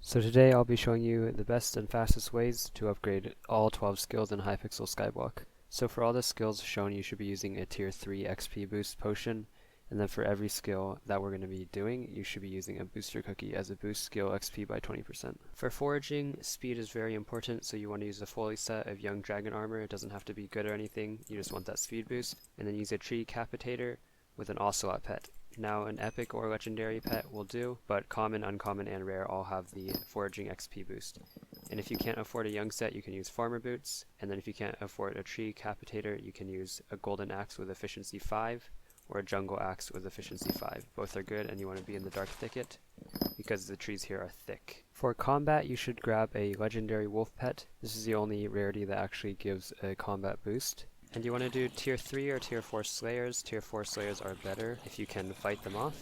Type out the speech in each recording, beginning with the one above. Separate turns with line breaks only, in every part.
So today I'll be showing you the best and fastest ways to upgrade all 12 skills in Hypixel Skyblock. So for all the skills shown, you should be using a tier 3 XP boost potion, and then for every skill that we're going to be doing, you should be using a booster cookie as a boost skill XP by 20%. For foraging, speed is very important, so you want to use a fully set of young dragon armor. It doesn't have to be good or anything, you just want that speed boost, and then use a tree capitator with an ocelot pet. Now an epic or legendary pet will do, but common, uncommon, and rare all have the foraging XP boost. And if you can't afford a young set, you can use farmer boots, and then if you can't afford a tree capitator, you can use a golden axe with efficiency 5, or a jungle axe with efficiency 5. Both are good, and you want to be in the dark thicket, because the trees here are thick. For combat, you should grab a legendary wolf pet. This is the only rarity that actually gives a combat boost. And you want to do tier 3 or tier 4 slayers. Tier 4 slayers are better if you can fight them off.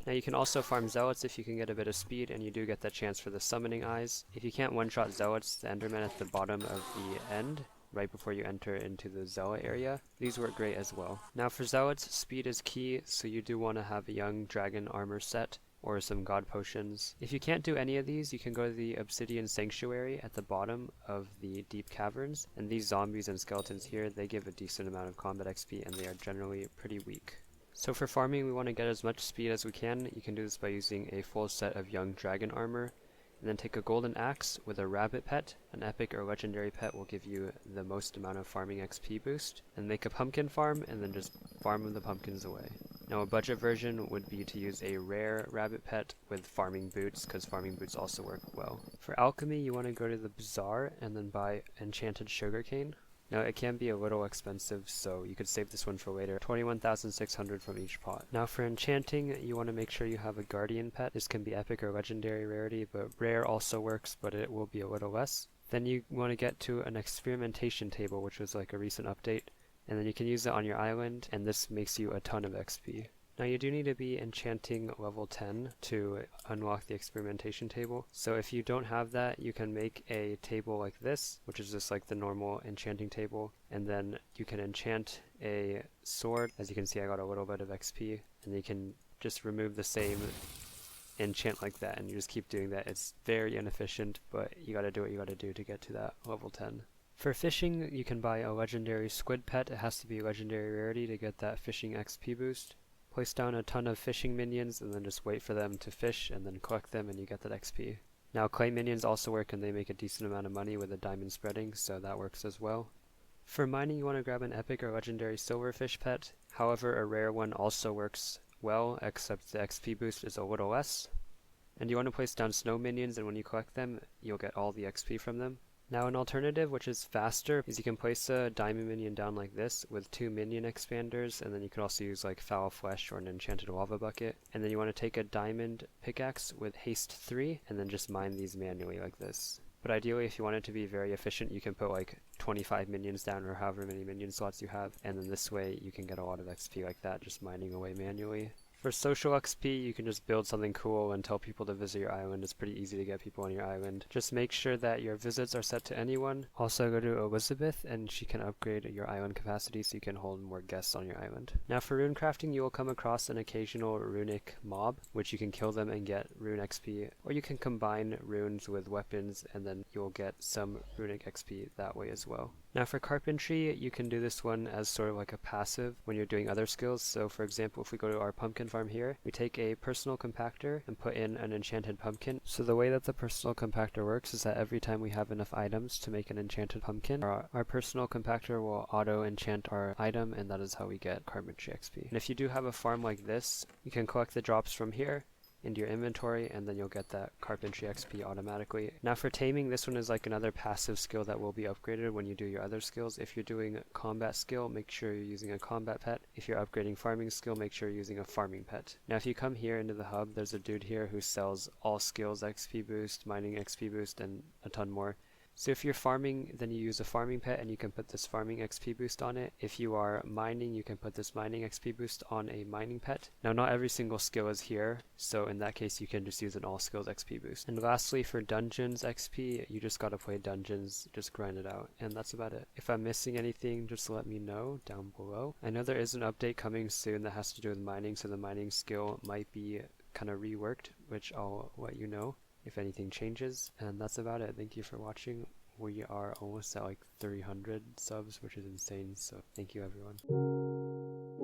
Now you can also farm zealots if you can get a bit of speed, and you do get that chance for the summoning eyes. If you can't one-shot zealots, the enderman at the bottom of the end, right before you enter into the zealot area, these work great as well. Now for zealots, speed is key, so you do want to have a young dragon armor set or some god potions. If you can't do any of these, you can go to the obsidian sanctuary at the bottom of the deep caverns, and these zombies and skeletons here, they give a decent amount of combat XP, and they are generally pretty weak. So for farming, we want to get as much speed as we can. You can do this by using a full set of young dragon armor, and then take a golden axe with a rabbit pet. An epic or legendary pet will give you the most amount of farming XP boost, and make a pumpkin farm, and then just farm the pumpkins away. Now a budget version would be to use a rare rabbit pet with farming boots, because farming boots also work well. For alchemy, you want to go to the bazaar and then buy enchanted sugarcane. Now it can be a little expensive, so you could save this one for later. 21,600 from each pot. Now for enchanting, you want to make sure you have a guardian pet. This can be epic or legendary rarity, but rare also works, but it will be a little less. Then you want to get to an experimentation table, which was like a recent update, and then you can use it on your island, and this makes you a ton of XP. Now you do need to be enchanting level 10 to unlock the experimentation table. So if you don't have that, you can make a table like this, which is just like the normal enchanting table, and then you can enchant a sword. As you can see, I got a little bit of XP, and you can just remove the same enchant like that, and you just keep doing that. It's very inefficient, but you gotta do what you gotta do to get to that level 10. For fishing, you can buy a legendary squid pet. It has to be a legendary rarity to get that fishing XP boost. Place down a ton of fishing minions and then just wait for them to fish and then collect them and you get that XP. Now clay minions also work and they make a decent amount of money with a diamond spreading, so that works as well. For mining, you want to grab an epic or legendary silverfish pet. However, a rare one also works well, except the XP boost is a little less. And you want to place down snow minions, and when you collect them, you'll get all the XP from them. Now an alternative, which is faster, is you can place a diamond minion down like this with 2 minion expanders, and then you can also use like foul flesh or an enchanted lava bucket. And then you want to take a diamond pickaxe with haste 3 and then just mine these manually like this. But ideally, if you want it to be very efficient, you can put like 25 minions down or however many minion slots you have, and then this way you can get a lot of XP like that, just mining away manually. For social XP, you can just build something cool and tell people to visit your island. It's pretty easy to get people on your island. Just make sure that your visits are set to anyone. Also go to Elizabeth and she can upgrade your island capacity so you can hold more guests on your island. Now for runecrafting, you will come across an occasional runic mob, which you can kill them and get rune XP, or you can combine runes with weapons and then you'll get some runic XP that way as well. Now for carpentry, you can do this one as sort of like a passive when you're doing other skills. So for example, if we go to our pumpkin farm here, we take a personal compactor and put in an enchanted pumpkin. So the way that the personal compactor works is that every time we have enough items to make an enchanted pumpkin, our personal compactor will auto enchant our item, and that is how we get carpentry XP. And if you do have a farm like this, you can collect the drops from here into your inventory, and then you'll get that carpentry XP automatically. Now for taming, this one is like another passive skill that will be upgraded when you do your other skills. If you're doing combat skill, make sure you're using a combat pet. If you're upgrading farming skill, make sure you're using a farming pet. Now if you come here into the hub, there's a dude here who sells all skills XP boost, mining XP boost, and a ton more. So if you're farming, then you use a farming pet and you can put this farming XP boost on it. If you are mining, you can put this mining XP boost on a mining pet. Now not every single skill is here, so in that case you can just use an all skills XP boost. And lastly, for dungeons XP, you just gotta play dungeons, just grind it out, and that's about it. If I'm missing anything, just let me know down below. I know there is an update coming soon that has to do with mining, so the mining skill might be kind of reworked, which I'll let you know. if anything changes. And that's about it. Thank you for watching. We are almost at like 300 subs, which is insane, so thank you everyone.